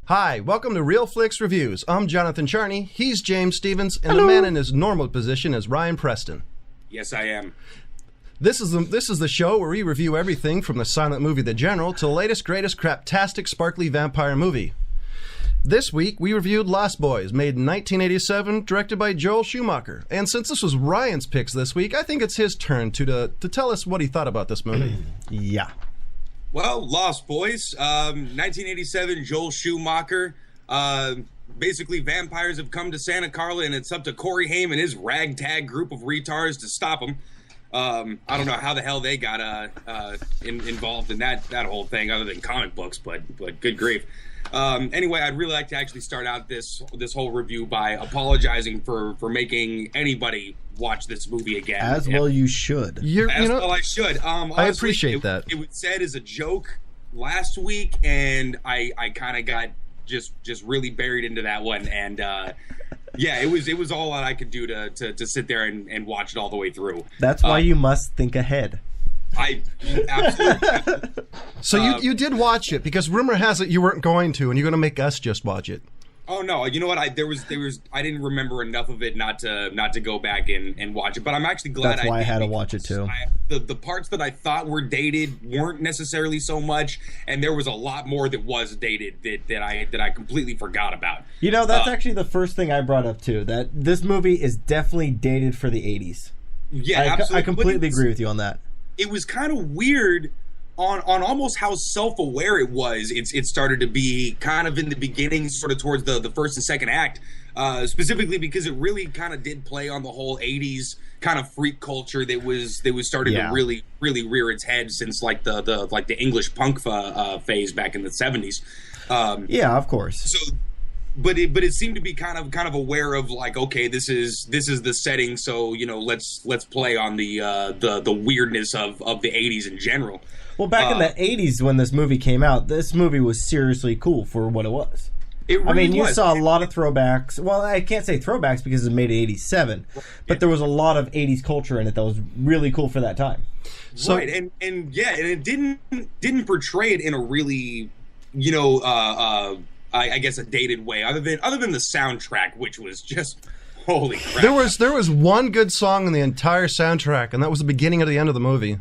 Hi, welcome to Real Flix Reviews. I'm Jonathan Charney, he's James Stevens, and Hello. the man in his normal position is Ryan Preston. Yes, I am. This is the show where we review everything from the silent movie The General to the latest, greatest, craptastic, sparkly vampire movie. This week, we reviewed Lost Boys, made in 1987, directed by Joel Schumacher. And since this was Ryan's picks this week, I think it's his turn to tell us what he thought about this movie. Yeah. Well, Lost Boys, 1987, Joel Schumacher. Basically, vampires have come to Santa Carla, and it's up to Corey Haim and his ragtag group of retards to stop them. I don't know how the hell they got involved in that whole thing, other than comic books, but good grief. Anyway, I'd really like to actually start out this whole review by apologizing for making anybody watch this movie again. As well you should. Well, I should. Honestly, I appreciate that. It was said as a joke last week, and I kind of got just really buried into that one, and yeah, it was all that I could do to sit there and watch it all the way through. That's why you must think ahead. I absolutely. So you did watch it, because rumor has it you weren't going to, and you're going to make us just watch it. Oh no! You know what? I didn't remember enough of it not to go back and watch it. But I'm actually glad. That's why I had to watch it too. The parts that I thought were dated weren't necessarily so much, and there was a lot more that was dated that I completely forgot about. You know, that's actually the first thing I brought up too. That this movie is definitely dated for the 80s. Yeah, absolutely. I completely agree with you on that. It was kind of weird on almost how self-aware it was. It started to be kind of in the beginning, sort of towards the first and second act, specifically because it really kind of did play on the whole 80s kind of freak culture that was starting to really rear its head since like the English punk phase back in the 70s. Yeah, of course. So but it seemed to be kind of aware of like, okay, this is the setting, so you know, let's play on the weirdness of the 80s in general. Well, back in the 80s when this movie came out, this movie was seriously cool for what it was. It really you was. saw a lot of throwbacks. Well, I can't say throwbacks because it was made in 87, but there was a lot of 80s culture in it that was really cool for that time. So, right, and it didn't portray it in a really, you know, I guess a dated way, other than the soundtrack, which was just holy crap. There was one good song in the entire soundtrack, and that was the beginning of the end of the movie.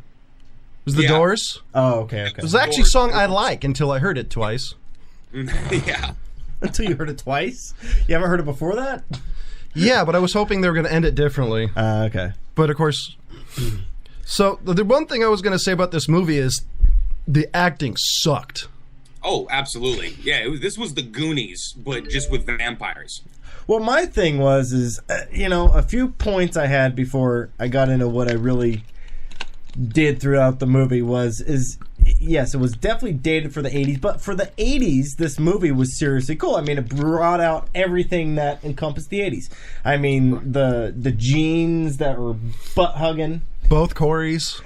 It was The Doors. Oh, okay. It was actually a song I like until I heard it twice. Yeah. Until you heard it twice? You haven't heard it before that? Yeah, but I was hoping they were going to end it differently. Okay. But of course... So, the one thing I was going to say about this movie is the acting sucked. Oh, absolutely. Yeah, this was the Goonies, but just with vampires. Well, my thing was, you know, a few points I had before I got into what I really did throughout the movie yes, it was definitely dated for the 80s, but for the 80s, this movie was seriously cool. I mean, it brought out everything that encompassed the 80s. I mean, the jeans that were butt-hugging. Both Corys.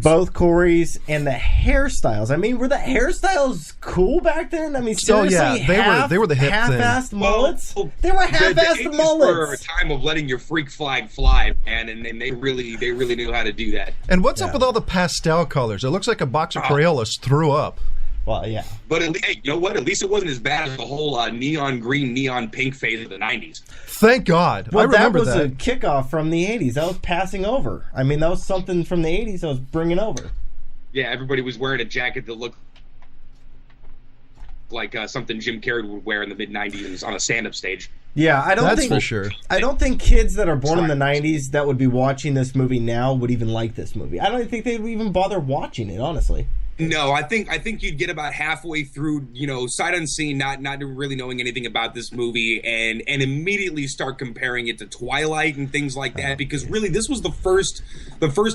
Both Corys, and the hairstyles. I mean, were the hairstyles cool back then? I mean, seriously, they were the hip half-assed thing. mullets? they were half-assed mullets. Were a time of letting your freak flag fly, man, and they really knew how to do that. And what's up with all the pastel colors? It looks like a box of Crayolas threw up. Well, yeah. But hey, you know what? At least it wasn't as bad as the whole neon green, neon pink phase of the 90s. Thank God. Well, I remember that was a kickoff from the 80s. That was passing over. I mean, that was something from the 80s that was bringing over. Yeah, everybody was wearing a jacket that looked like something Jim Carrey would wear in the mid-90s on a stand-up stage. Yeah, That's for sure. I don't think kids that are born in the 90s that would be watching this movie now would even like this movie. I don't think they would even bother watching it, honestly. No, I think you'd get about halfway through, you know, sight unseen, not really knowing anything about this movie, and immediately start comparing it to Twilight and things like that, because really this was the first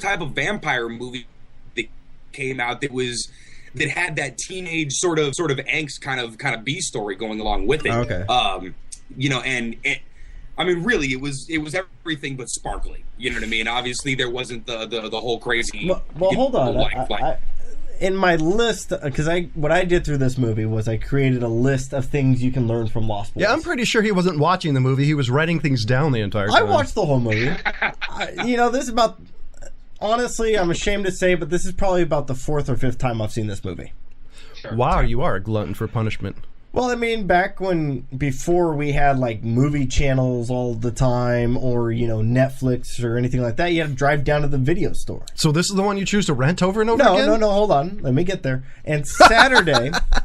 type of vampire movie that came out that had that teenage sort of angst kind of B story going along with it. Okay. You know, and I mean, really, it was everything but sparkly. You know what I mean? Obviously, there wasn't the whole crazy. Well, hold on. In my list, because what I did through this movie was I created a list of things you can learn from Lost Boys. Yeah, I'm pretty sure he wasn't watching the movie. He was writing things down the entire time. I watched the whole movie. You know, this is about... Honestly, I'm ashamed to say, but this is probably about the 4th or 5th time I've seen this movie. Sure. Wow, you are a glutton for punishment. Well, I mean, before we had like movie channels all the time, or Netflix or anything like that, you had to drive down to the video store. So this is the one you choose to rent over and over again? No, hold on. Let me get there. And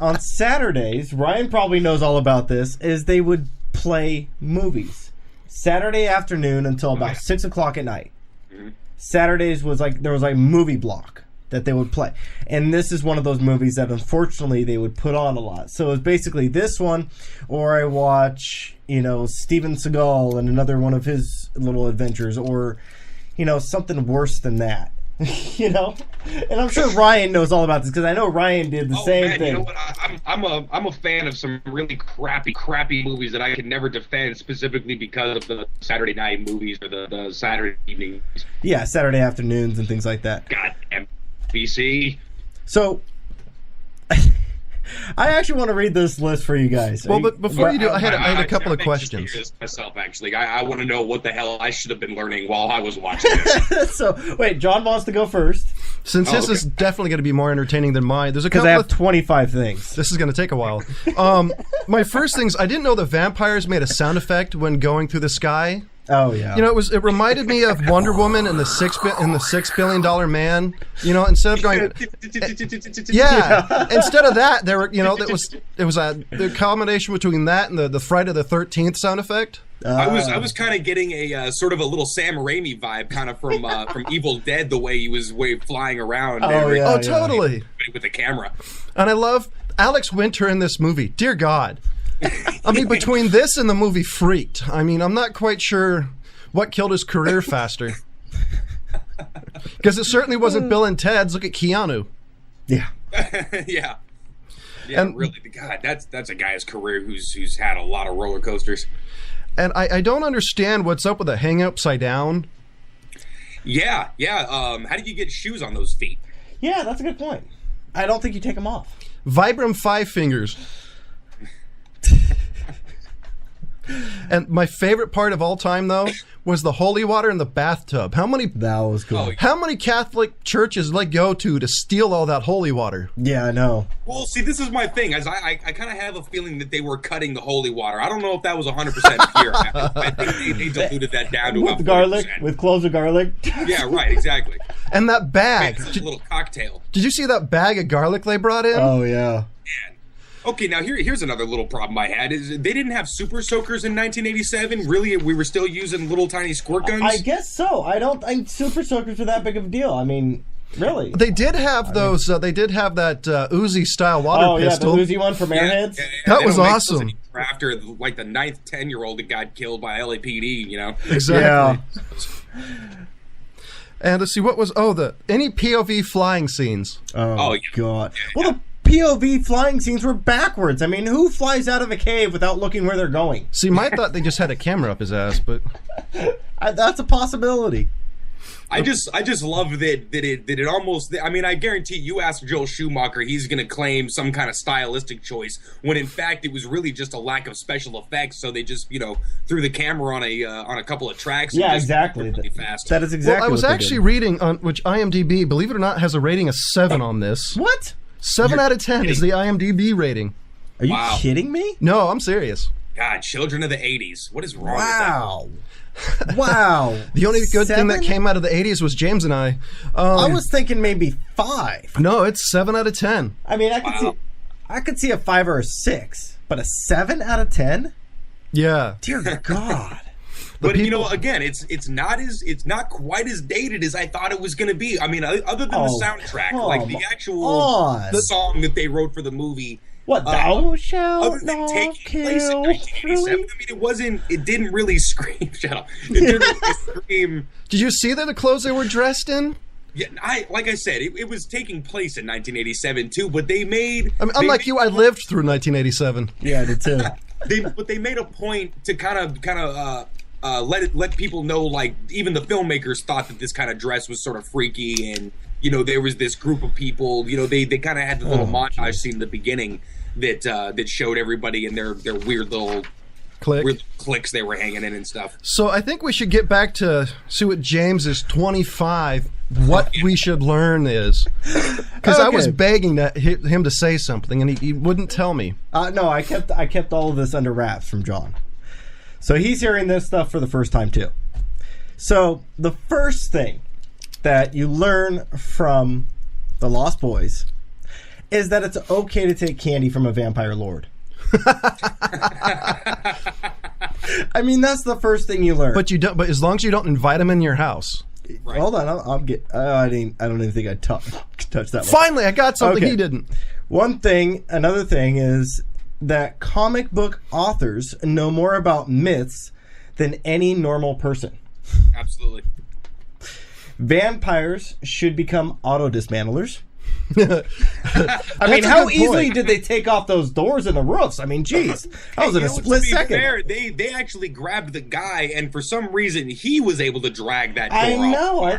on Saturdays, Ryan probably knows all about this, is they would play movies. Saturday afternoon until about 6 o'clock at night. Mm-hmm. Saturdays there was movie block that they would play. And this is one of those movies that unfortunately they would put on a lot. So it's basically this one, or I watch, Steven Seagal and another one of his little adventures, or, something worse than that. And I'm sure Ryan knows all about this, because I know Ryan did the same thing. You know what? I'm a fan of some really crappy movies that I can never defend, specifically because of the Saturday night movies or the Saturday evenings. Yeah, Saturday afternoons and things like that. Goddamn BC. So, I actually want to read this list for you guys. Well, but before you do, I had a couple of questions. Myself, actually, I want to know what the hell I should have been learning while I was watching this. So, wait, John wants to go first. Since this is definitely going to be more entertaining than mine, there's a couple. Because I have 25 things. This is going to take a while. My first things, I didn't know the vampires made a sound effect when going through the sky. Oh yeah. It reminded me of Wonder Woman and the $6 billion Man. Instead of going, instead of that, there were, it was the combination between that and the Friday the 13th sound effect. I was kind of getting a sort of a little Sam Raimi vibe, kind of from Evil Dead, the way he was flying around. Totally. With the camera. And I love Alex Winter in this movie. Dear God. I mean, between this and the movie Freaked, I'm not quite sure what killed his career faster. Because it certainly wasn't Bill and Ted's. Look at Keanu. Yeah. Yeah. Yeah, and really, God, that's a guy's career who's had a lot of roller coasters. And I don't understand what's up with the hang upside down. Yeah. How do you get shoes on those feet? Yeah, that's a good point. I don't think you take them off. Vibram 5 fingers. And my favorite part of all time, though, was the holy water in the bathtub. That was cool. How many Catholic churches go to steal all that holy water? Yeah, I know. Well, see, this is my thing. As I kind of have a feeling that they were cutting the holy water. I don't know if that was 100% pure. I think they diluted that down to about 40%. Garlic, with cloves of garlic. Yeah, right, exactly. And that bag. It's a little cocktail. Did you see that bag of garlic they brought in? Oh, yeah. Man. Okay, now here's another little problem I had is they didn't have super soakers in 1987. Really, we were still using little tiny squirt guns. I guess so. I don't think super soakers are that big of a deal. I mean, really. They did have those. They did have that Uzi style water pistol. Oh yeah, the Uzi one from Airheads. Yeah. That was awesome. After the 9th, 10-year-old that got killed by LAPD, Exactly. Yeah. And let's see what was any POV flying scenes. Oh God. Well, the POV flying scenes were backwards. I mean, who flies out of a cave without looking where they're going? See, I thought they just had a camera up his ass, but that's a possibility. I just love that it almost. I mean, I guarantee you ask Joel Schumacher, he's going to claim some kind of stylistic choice when in fact it was really just a lack of special effects. So they just threw the camera on a couple of tracks. Yeah, exactly. Really fast. That is exactly. Well, I was actually reading on which IMDb, believe it or not, has a rating of 7 on this. What? 7 out of 10 is the IMDb rating. Are you kidding me? No, I'm serious. God, children of the 80s. What is wrong with that? Wow. The only good thing that came out of the 80s was James and I. I was thinking maybe 5. No, it's 7 out of 10. I mean, I could see a 5 or a 6, but a 7 out of 10? Yeah. Dear God. But again, it's not quite as dated as I thought it was going to be. I mean, other than the soundtrack, like the actual song that they wrote for the movie. What, thou shalt other than not taking kill? place in 1987, I mean, it didn't really scream. Shut up. It didn't really scream. Did you see the clothes they were dressed in? Yeah, like I said, it was taking place in 1987 too. But they made. I mean, unlike you, I lived through 1987. Yeah, I did too. But they made a point to kind of let people know, like, even the filmmakers thought that this kind of dress was sort of freaky, and there was this group of people. They kind of had the little montage scene in the beginning that showed everybody in their weird little cliques they were hanging in and stuff. So I think we should get back to see what James's 25 what we should learn is, because I was Okay. begging him to say something, and he wouldn't tell me. No, I kept all of this under wraps from John. So he's hearing this stuff for the first time too. So the first thing that you learn from the Lost Boys is that it's okay to take candy from a vampire lord. I mean, that's the first thing you learn. But you don't. But as long as you don't invite him in your house. Right. Hold on, I'll get. I don't even think I'd touch that one. Finally, I got something Okay. he didn't. Another thing is that comic book authors know more about myths than any normal person. Absolutely. Vampires should become auto dismantlers. I mean, That's a how good easily point. did they take off those doors and the roofs? I mean, geez, that was in a You know, split to be second. fair, they actually grabbed the guy, and for some reason, he was able to drag that door I off.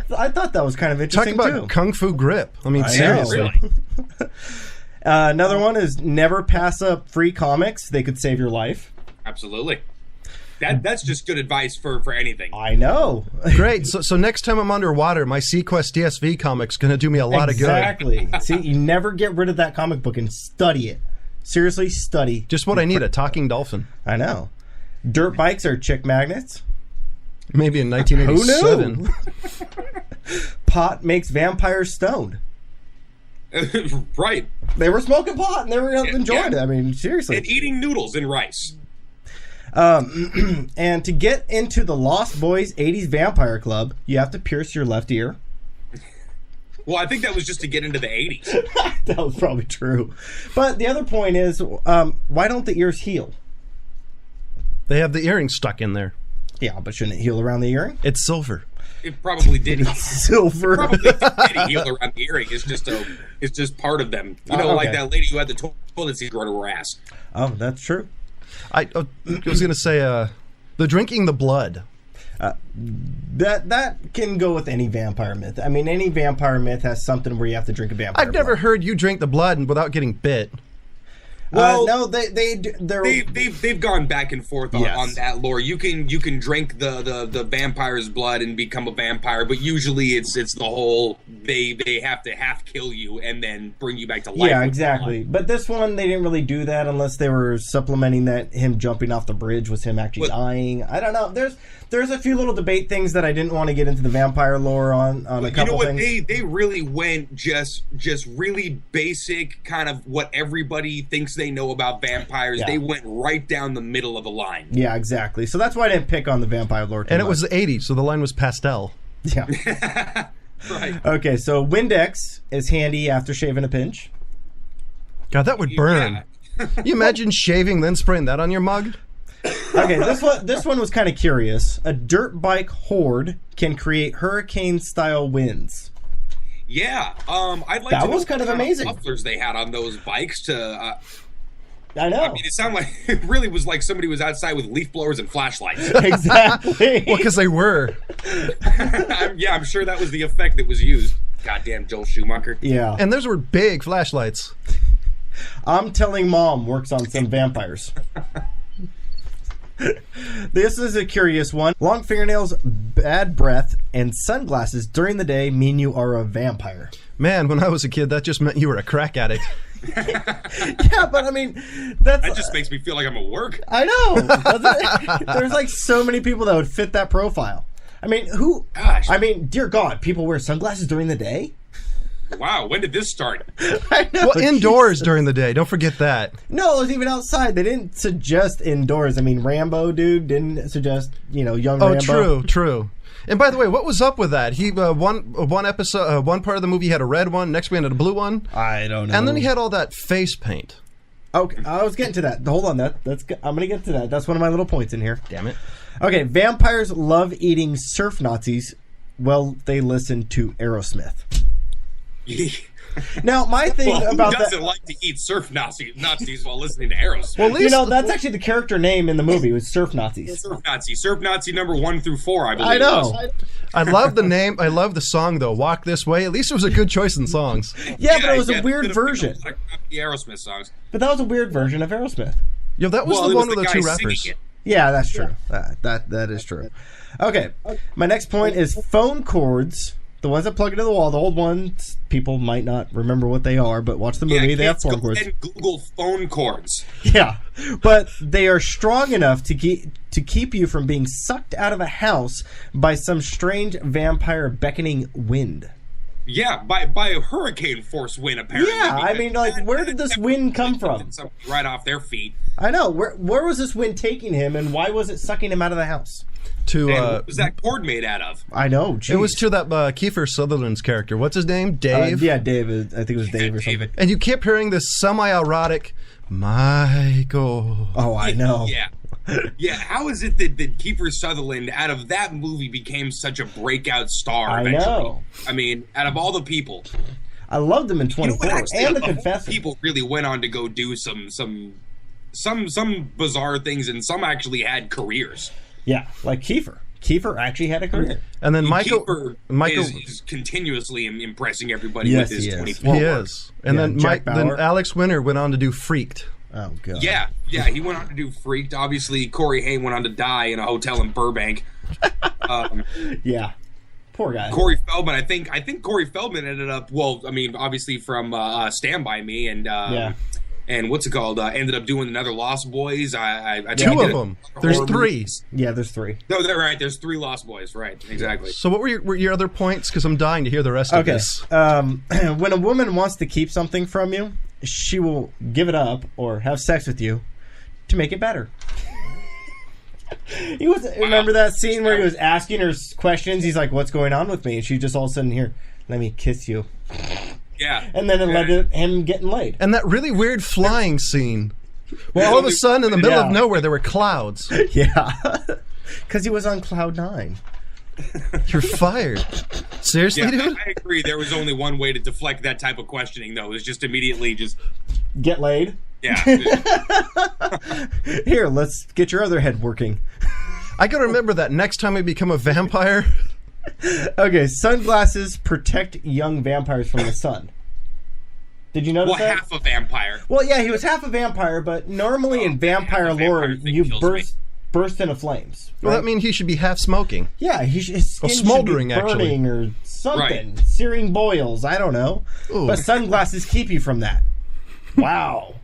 know. I thought that was kind of Talk interesting about too. kung fu grip. I mean, I know. seriously. Really? Another one is never pass up free comics. They could save your life. Absolutely. That's just good advice for anything. I know. Great. So next time I'm underwater, my Sequest DSV comic's going to do me a lot of good. Exactly. See, you never get rid of that comic book and study it. Seriously, study. Just what I need, a talking dolphin. I know. Dirt bikes are chick magnets. Maybe in Who 1987. knew? Pot makes vampires stoned. Right. They were smoking pot and they were enjoying yeah. it. I mean, seriously. And eating noodles and rice. And to get into the Lost Boys 80s Vampire Club, you have to pierce your left ear. Well, I think that was just to get into the 80s. That was probably true. But the other point is, why don't the ears heal? They have the earring stuck in there. Yeah, but shouldn't it heal around the earring? It's silver. It probably did. Silver. Probably did heal around the earring. It's just part of them. You know, okay. like that lady who had the toilet seat run to her ass. Oh, that's true. I was going to say the drinking the blood. That can go with any vampire myth. I mean, any vampire myth has something where you have to drink a vampire I've never blood. heard you drink the blood without getting bit. Well, no, they're They've gone back and forth on, Yes. on that lore. You can drink the vampire's blood and become a vampire, but usually it's the whole they have to half kill you and then bring you back to life. yeah, with exactly. But this one, they didn't really do that unless they were supplementing that him jumping off the bridge was him actually dying. I don't know. There's a few little debate things that I didn't want to get into the vampire lore on a You couple know what? things. They really went just really basic, kind of what everybody thinks they know about vampires. Yeah. They went right down the middle of the line. Yeah, exactly. So that's why I didn't pick on the vampire lore too And it much. was the 80s, so the line was pastel. Yeah. Right. Okay, so Windex is handy after shaving a pinch. God, that would burn. You imagine shaving, then spraying that on your mug? Okay, this one was kind of curious. A dirt bike horde can create hurricane-style winds. Yeah. I'd like That to know was kind of what amazing. mufflers they had on those bikes to. I know. I mean, it sounded like it really was like somebody was outside with leaf blowers and flashlights. Exactly. Well, because they were. I'm sure that was the effect that was used. Goddamn Joel Schumacher. Yeah. And those were big flashlights. I'm telling Mom works on some vampires. This is a curious one. Long fingernails, bad breath, and sunglasses during the day mean you are a vampire. Man, when I was a kid, that just meant you were a crack addict. Yeah, but I mean, that's... That just makes me feel like I'm at work. I know. Doesn't it? There's like so many people that would fit that profile. I mean, who... Gosh. I mean, dear God, people wear sunglasses during the day? Wow, when did this start? I know. Well, indoors during the day. Don't forget that. No, it was even outside. They didn't suggest indoors. I mean, Rambo, dude, didn't suggest, young Oh, Rambo. true. And by the way, what was up with that? He one episode, one part of the movie had a red one, next one had a blue one, I don't know. and then he had all that face paint. Okay, I was getting to that. Hold on, I'm going to get to that. That's one of my little points in here. Damn it. Okay, vampires love eating surf Nazis while they listen to Aerosmith. Now, my thing Well, who about doesn't that... like to eat surf Nazis while listening to Aerosmith? Well, at least that's actually the character name in the movie, was Surf Nazis. Surf Nazi number 1 through 4, I believe. I it know. was. I love the name. I love the song though. Walk This Way. At least it was a good choice in songs. Yeah, but it was a yeah, weird could have been version. like the Aerosmith songs. But that was a weird version of Aerosmith. Yo, that was Well, the it one was with the the two guy singing rappers. it. Yeah, that's true. That is true. Okay, my next point is phone cords The ones that plug into the wall, the old ones, people might not remember what they are, but watch the movie. They have phone cords. And Google phone cords. Yeah, but they are strong enough to keep you from being sucked out of a house by some strange vampire beckoning wind. Yeah, by a hurricane force wind, apparently. Yeah, I mean, like, where did this wind come from? Right off their feet. I know. Where was this wind taking him, and why was it sucking him out of the house? What was that cord made out of? I know. Geez. It was to that Kiefer Sutherland's character. What's his name? Dave? Yeah, Dave. I think it was Dave or something. And you kept hearing this semi-erotic, Michael. Oh, I know. Yeah. Yeah, how is it that Kiefer Sutherland, out of that movie, became such a breakout star eventually? I know. I mean, out of all the people. I loved him in 24 and The Confessor. People really went on to go do some bizarre things, and some actually had careers. Yeah, like Kiefer. Kiefer actually had a career. And then Michael is continuously impressing everybody with his 24 He work. is. And then Alex Winter went on to do Freaked. Oh, God. Yeah, he went on to do Freaked. Obviously, Corey Haim went on to die in a hotel in Burbank. Yeah. Poor guy. Corey Feldman, I think Corey Feldman ended up, well, I mean, obviously from Stand By Me and what's it called? Ended up doing another Lost Boys. Two of them. There's three. Yeah, there's three. No, they're right. There's three Lost Boys. Right, exactly. So what were your other points? Because I'm dying to hear the rest of this. When a woman wants to keep something from you, she will give it up or have sex with you to make it better. Remember that scene where he was asking her questions? He's like, "What's going on with me?" And she just all of a sudden here, "Let me kiss you." Yeah. And then it led to him getting laid. And that really weird flying scene. Well, all of a sudden, in the middle of nowhere, there were clouds. Yeah. Because he was on cloud 9. You're fired. Seriously, dude? I agree. There was only one way to deflect that type of questioning, though. It was just immediately just... Get laid? Yeah. Here, let's get your other head working. I can remember that next time I become a vampire... Okay, sunglasses protect young vampires from the sun. Did you notice that? Well, half a vampire. Well, yeah, he was half a vampire, but normally in vampire lore, you burst into flames. Well, that means he should be half smoking. Yeah, his skin smoldering, should be burning or something. Right. Searing boils, I don't know. Ooh. But sunglasses keep you from that. Wow.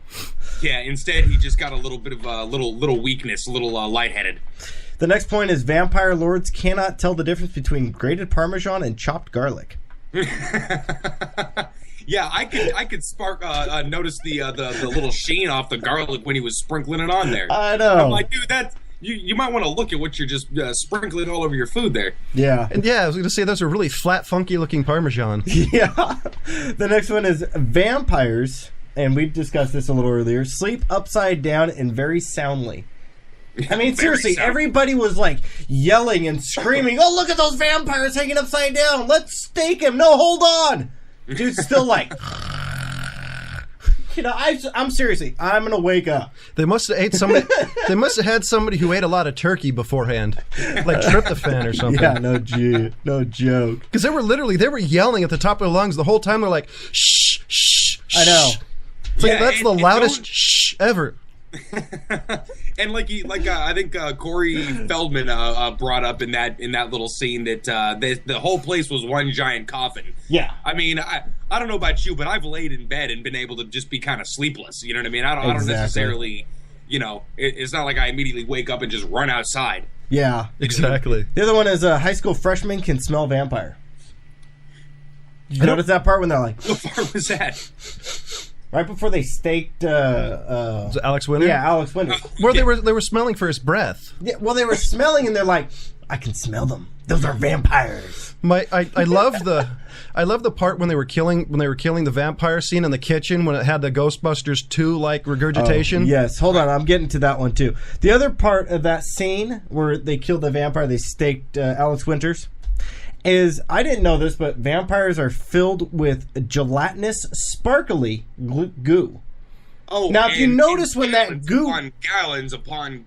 Yeah, instead he just got a little bit of a little weakness, a little lightheaded. The next point is vampire lords cannot tell the difference between grated Parmesan and chopped garlic. Yeah, I could notice the little sheen off the garlic when he was sprinkling it on there. I know. I'm like, dude, you might want to look at what you're just sprinkling all over your food there. Yeah. And yeah, I was going to say those are really flat, funky looking Parmesan. Yeah. The next one is vampires, and we discussed this a little earlier, sleep upside down and very soundly. I mean, seriously, everybody was like yelling and screaming, "Oh, look at those vampires hanging upside down. Let's stake him. No, hold on." Dude's still like, you know, I'm seriously, I'm going to wake up. They must have ate somebody. They must have had somebody who ate a lot of turkey beforehand, like tryptophan or something. Yeah, no joke. Because they were yelling at the top of their lungs the whole time. They're like, shh, shh, shh. I know. It's like, that's the loudest shh ever. And I think Corey Feldman brought up in that little scene that the whole place was one giant coffin. Yeah. I mean, I don't know about you, but I've laid in bed and been able to just be kind of sleepless. You know what I mean? I don't necessarily, you know, it's not like I immediately wake up and just run outside. Yeah. Exactly. The other one is high school freshmen can smell vampire. Did you notice that part when they're like... What part was that? Right before they staked was it Alex Winter? Yeah, Alex Winter. Where they were smelling for his breath. Yeah, well, they were smelling and they're like, I can smell them. Those are vampires. I love the part when they were killing the vampire scene in the kitchen when it had the Ghostbusters 2 like regurgitation. Oh, yes, hold on, I'm getting to that one too. The other part of that scene where they killed the vampire, they staked Alex Winters, is, I didn't know this, but vampires are filled with gelatinous, sparkly goo. Oh, now if you notice when that goo... Gallons upon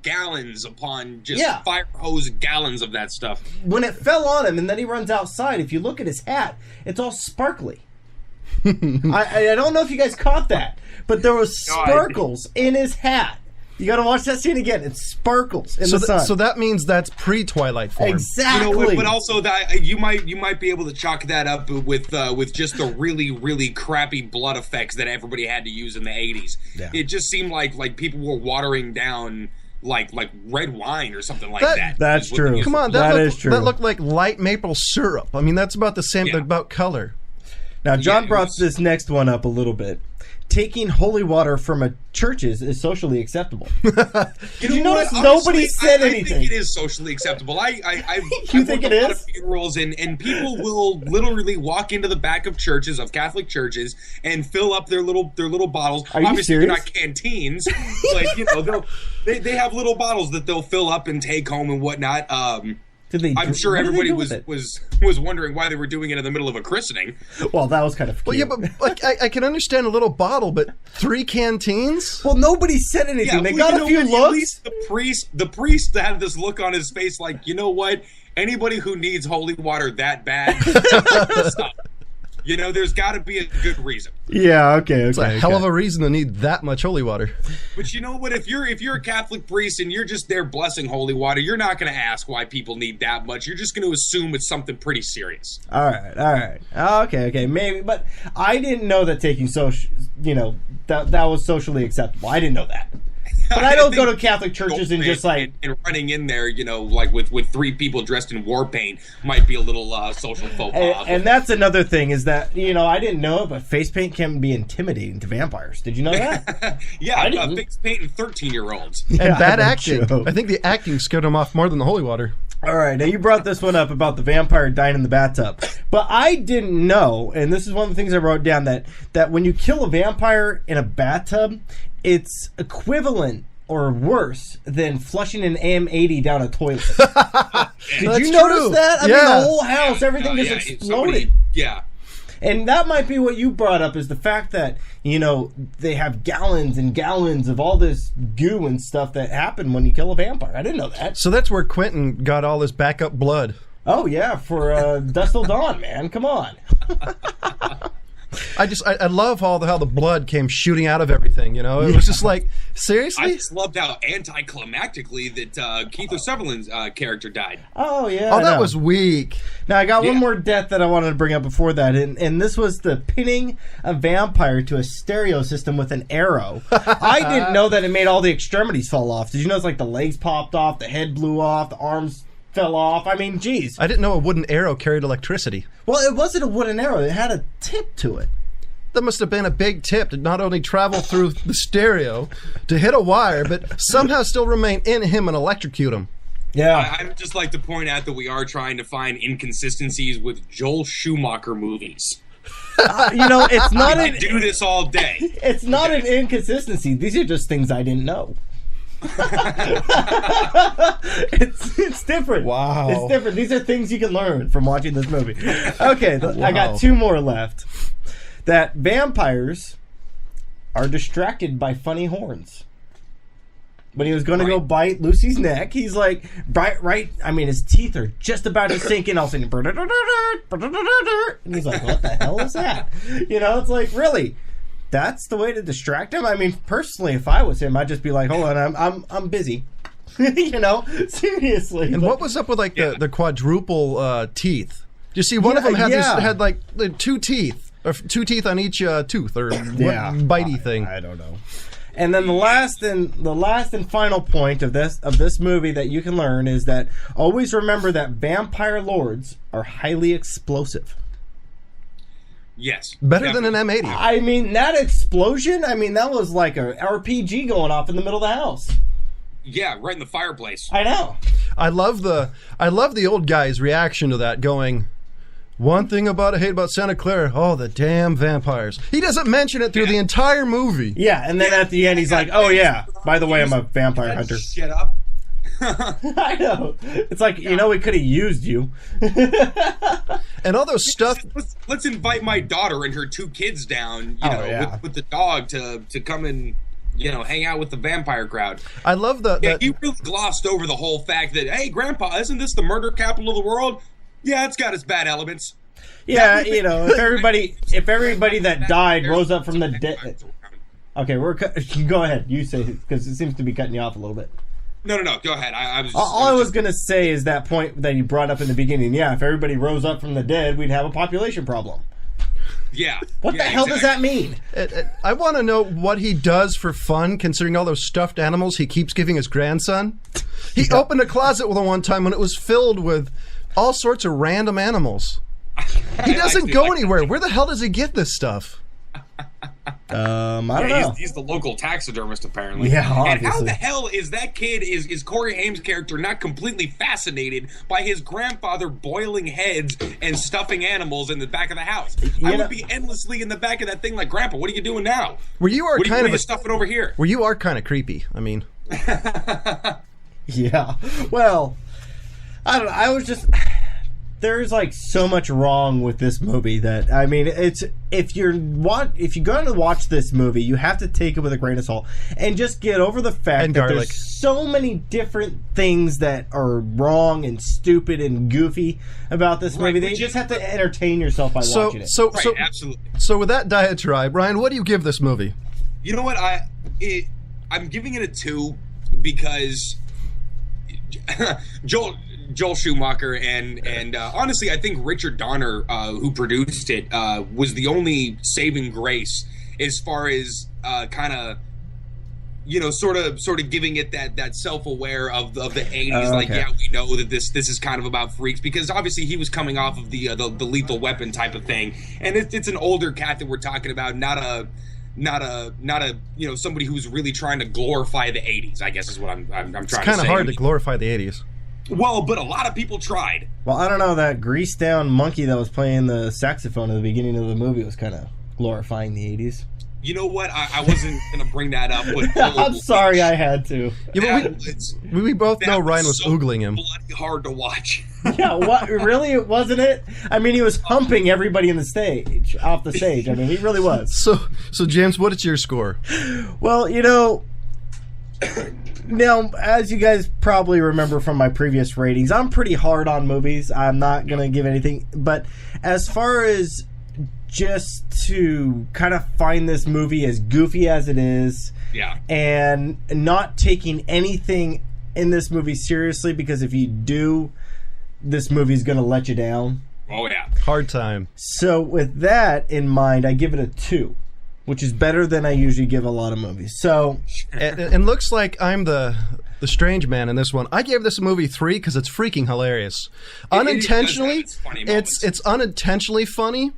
just fire hose gallons of that stuff. When it fell on him and then he runs outside, if you look at his hat, it's all sparkly. I don't know if you guys caught that, but there was sparkles in his hat. You got to watch that scene again. It sparkles in the sun. So that means that's pre-Twilight form. Exactly. You know, but also that you might be able to chalk that up with just the really, really crappy blood effects that everybody had to use in the 80s. Yeah. It just seemed like people were watering down like red wine or something like that. That's true. Come on, That is true. That looked like light maple syrup. I mean, that's about the same about color. Now, John brought this next one up a little bit. Taking holy water from churches is socially acceptable. Did you notice nobody said anything? I think it is socially acceptable. I've You think it worked a lot is? of funerals, and people will literally walk into the back of churches, of Catholic churches, and fill up their little bottles. Are you Obviously, serious? they're not canteens. Like, you know, they have little bottles that they'll fill up and take home and whatnot. I'm sure everybody was wondering why they were doing it in the middle of a christening. Well, that was kind of cute. Well, yeah, but like, I can understand a little bottle, but 3 canteens? Well, nobody said anything. Yeah, they got a few At looks. least the priest had this look on his face like, you know what? Anybody who needs holy water that bad, stop. You know, there's got to be a good reason. Yeah, okay. It's a hell of a reason to need that much holy water. But you know what? If you're a Catholic priest and you're just there blessing holy water, you're not going to ask why people need that much. You're just going to assume it's something pretty serious. All right. Okay, maybe. But I didn't know that taking that was socially acceptable. I didn't know that. But I don't go to Catholic churches and just like... And running in there, you know, like with 3 people dressed in war paint might be a little social faux pas. And that's another thing is that, you know, I didn't know it, but face paint can be intimidating to vampires. Did you know that? Yeah, face paint and 13-year-olds. And bad no acting. joke. I think the acting scared him off more than the holy water. All right, now you brought this one up about the vampire dying in the bathtub. But I didn't know, and this is one of the things I wrote down, that when you kill a vampire in a bathtub, it's equivalent or worse than flushing an AM80 down a toilet. Did you notice that? I mean, the whole house, everything just exploded. And that might be what you brought up, is the fact that, you know, they have gallons and gallons of all this goo and stuff that happen when you kill a vampire. I didn't know that. So that's where Quentin got all his backup blood. Oh, yeah, for Dust Till Dawn, man. Come on. I love how the blood came shooting out of everything, you know? It was just like, seriously? I just loved how anticlimactically that Keith Sutherland's character died. Oh, yeah. Oh, that was weak. Now, I got one more death that I wanted to bring up before that, and this was the pinning a vampire to a stereo system with an arrow. I didn't know that it made all the extremities fall off. Did you know it's like the legs popped off, the head blew off, the arms fell off? I mean, geez. I didn't know a wooden arrow carried electricity. Well, it wasn't a wooden arrow. It had a tip to it. That must have been a big tip to not only travel through the stereo to hit a wire, but somehow still remain in him and electrocute him. Yeah. I would just like to point out that we are trying to find inconsistencies with Joel Schumacher movies. You know, it's not I could do this all day. It's not an inconsistency. These are just things I didn't know. It's different. Wow. It's different. These are things you can learn from watching this movie. Okay, I got 2 more left. That vampires are distracted by funny horns. When he was going to go bite Lucy's neck, he's like, right. I mean, his teeth are just about to sink in. All of a sudden, and he's like, "What the hell is that?" You know, it's like, really, that's the way to distract him. I mean, personally, if I was him, I'd just be like, "Hold on, I'm busy." You know, seriously. And what was up with like the quadruple teeth? You see, one of them had like 2 teeth. Or 2 teeth on each tooth, or bitey thing. I don't know. And then the last and final point of this movie that you can learn is that always remember that vampire lords are highly explosive. Yes. Better than an M80. I mean, that explosion, that was like a RPG going off in the middle of the house. Yeah, right in the fireplace. I know. I love the old guy's reaction to that, going, "One thing I hate about Santa Clara, the damn vampires." He doesn't mention it through the entire movie. Yeah, and then at the end he's like, "Oh yeah, by the way, I'm a vampire hunter." Shut up. I know. It's like, we could have used you. And all those stuff. Let's invite my daughter and her 2 kids down, with the dog to come and, hang out with the vampire crowd. I love he really glossed over the whole fact that, hey, Grandpa, isn't this the murder capital of the world? Yeah, it's got its bad elements. Yeah, if everybody that died rose up from the dead. Okay, go ahead. You say, because it seems to be cutting you off a little bit. No. Go ahead. I was. All I was going to say is that point that you brought up in the beginning. Yeah, if everybody rose up from the dead, we'd have a population problem. Yeah. What the hell does that mean? I want to know what he does for fun, considering all those stuffed animals he keeps giving his grandson. He opened a closet with him one time when it was filled with all sorts of random animals. He doesn't go anywhere. Where the hell does he get this stuff? I don't know. He's the local taxidermist, apparently. Yeah, obviously. And how the hell is that kid, is Corey Haim's character, not completely fascinated by his grandfather boiling heads and stuffing animals in the back of the house? I would be endlessly in the back of that thing like, Grandpa, what are you doing now? Where you are what kind are you stuffing over here? Where you are kind of creepy. I mean. Yeah. Well, I don't know. I was just... There's like so much wrong with this movie that, I mean, it's if you're going to watch this movie, you have to take it with a grain of salt and just get over the fact that there's so many different things that are wrong and stupid and goofy about this movie that you just have to entertain yourself by watching it. Absolutely. So with that diatribe, Ryan, what do you give this movie? You know what? I'm giving it a 2 because Joel Schumacher and honestly, I think Richard Donner, who produced it, was the only saving grace as far as kind of, sort of giving it that self-aware of the 80s. Like, yeah, we know that this is kind of about freaks, because obviously he was coming off of the Lethal Weapon type of thing, and it's an older cat that we're talking about, not a somebody who's really trying to glorify the 80s, I guess is what I'm trying to say. It's kind of hard to glorify the 80s. Well, but a lot of people tried. Well, I don't know, that greased down monkey that was playing the saxophone at the beginning of the movie was kind of glorifying the 80s. You know what? I wasn't going to bring that up. But I'm sorry I had to. Yeah, we both know Ryan was oogling him. Bloody hard to watch. Yeah, what? Really? Wasn't it? I mean, he was humping everybody in the stage, off the stage. I mean, he really was. So James, what is your score? Well, now, as you guys probably remember from my previous ratings, I'm pretty hard on movies. I'm not going to give anything. But as far as just to kind of find this movie as goofy as it is, and not taking anything in this movie seriously, because if you do, this movie's going to let you down. Oh, yeah. Hard time. So with that in mind, I give it a 2. Which is better than I usually give a lot of movies. So, and looks like I'm the strange man in this one. I gave this movie 3 because it's freaking hilarious. Unintentionally, it's unintentionally funny,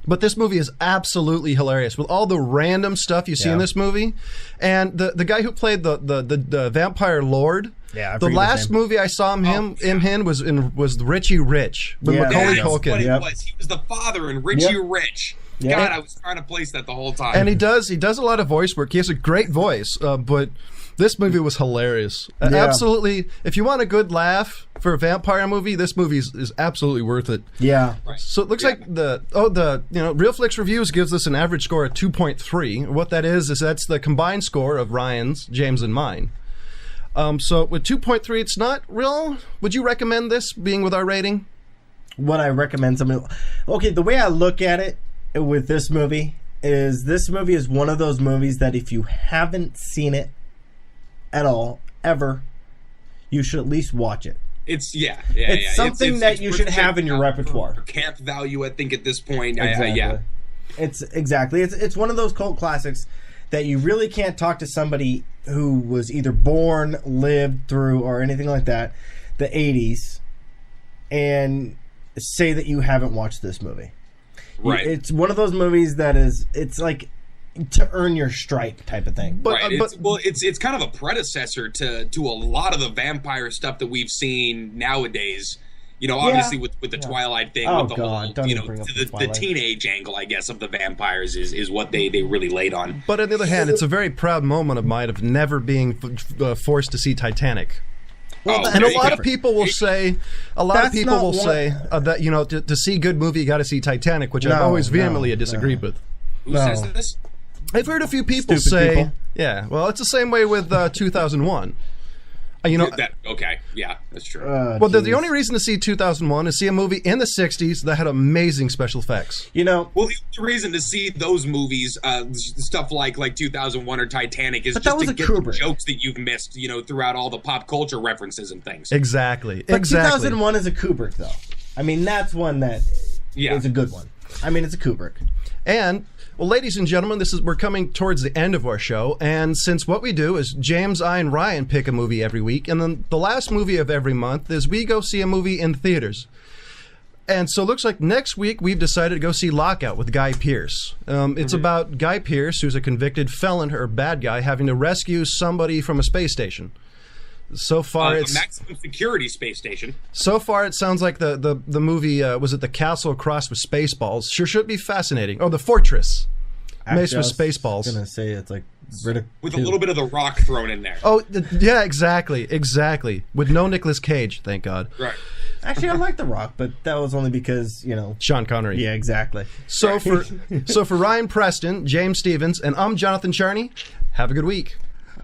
but this movie is absolutely hilarious with all the random stuff you see in this movie. And the guy who played the vampire lord. Yeah, the last movie I saw him in was Richie Rich with Macaulay Culkin. What it was. He was the father in Richie Rich. Yeah. God, I was trying to place that the whole time. And he does a lot of voice work. He has a great voice, but this movie was hilarious. Absolutely. If you want a good laugh for a vampire movie, this movie is absolutely worth it. Yeah. Right. So it looks like Real Flix Reviews gives this an average score of 2.3. What that is that's the combined score of Ryan's, James, and mine. So with 2.3, it's not real. Would you recommend this being with our rating? Would I recommend somebody? Okay, the way I look at it with this movie is one of those movies that if you haven't seen it at all, ever, you should at least watch it. It's something that you should have in your repertoire. Camp value, I think, at this point. Exactly. It's one of those cult classics that you really can't talk to somebody who was either born, lived through, or anything like that, the 80s, and say that you haven't watched this movie. Right. It's one of those movies that it's like to earn your stripe type of thing. It's kind of a predecessor to a lot of the vampire stuff that we've seen nowadays. Obviously with the Twilight thing, with the whole, the teenage angle, I guess, of the vampires is what they really laid on. But on the other hand, it's a very proud moment of mine of never being forced to see Titanic. And a lot of people will say, that to see good movie, you got to see Titanic, which I've always vehemently disagreed with. Who says this? I've heard a few people Stupid say, people. yeah. Well, it's the same way with 2001. Okay, yeah, that's true. Well, the only reason to see 2001 is see a movie in the 60s that had amazing special effects. Well, the reason to see those movies, stuff like 2001 or Titanic, is just to get the jokes that you've missed, throughout all the pop culture references and things. Exactly. But 2001 is a Kubrick, though. I mean, that's one that is a good one. I mean, it's a Kubrick. And, well, ladies and gentlemen, we're coming towards the end of our show, and since what we do is James, I, and Ryan pick a movie every week, and then the last movie of every month is we go see a movie in theaters. And so it looks like next week we've decided to go see Lockout with Guy Pearce. It's about Guy Pearce, who's a convicted felon or bad guy, having to rescue somebody from a space station. So far, it's a maximum security space station. So far, it sounds like the movie was it The Castle Across with Spaceballs? Sure, should be fascinating. Oh, The Fortress, maced with Spaceballs. I was gonna say it's like with a little bit of The Rock thrown in there. Oh, yeah, exactly, with no Nicolas Cage, thank God. Right. Actually, I like The Rock, but that was only because Sean Connery. Yeah, exactly. So for Ryan Preston, James Stevens, and I'm Jonathan Charney. Have a good week.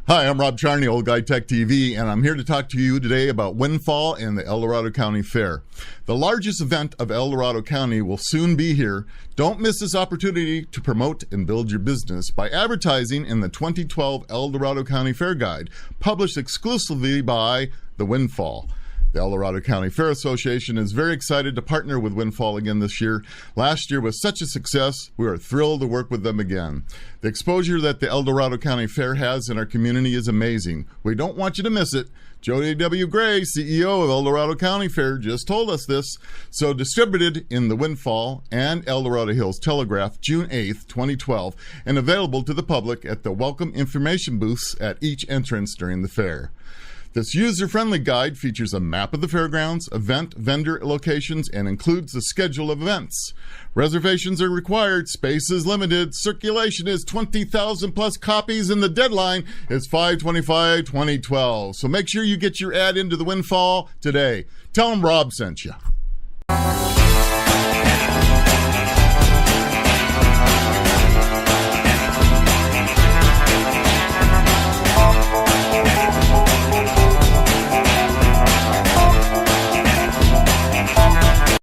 Hi, I'm Rob Charney, Old Guy Tech TV, and I'm here to talk to you today about Windfall and the El Dorado County Fair. The largest event of El Dorado County will soon be here. Don't miss this opportunity to promote and build your business by advertising in the 2012 El Dorado County Fair Guide, published exclusively by the Windfall. The El Dorado County Fair Association is very excited to partner with Windfall again this year. Last year was such a success, we are thrilled to work with them again. The exposure that the El Dorado County Fair has in our community is amazing. We don't want you to miss it. Jody W. Gray, CEO of El Dorado County Fair, just told us this. So distributed in the Windfall and El Dorado Hills Telegraph, June 8th, 2012, and available to the public at the welcome information booths at each entrance during the fair. This user-friendly guide features a map of the fairgrounds, event, vendor locations, and includes the schedule of events. Reservations are required, space is limited, circulation is 20,000 plus copies, and the deadline is 5/25/2012. So make sure you get your ad into the Windfall today. Tell them Rob sent you.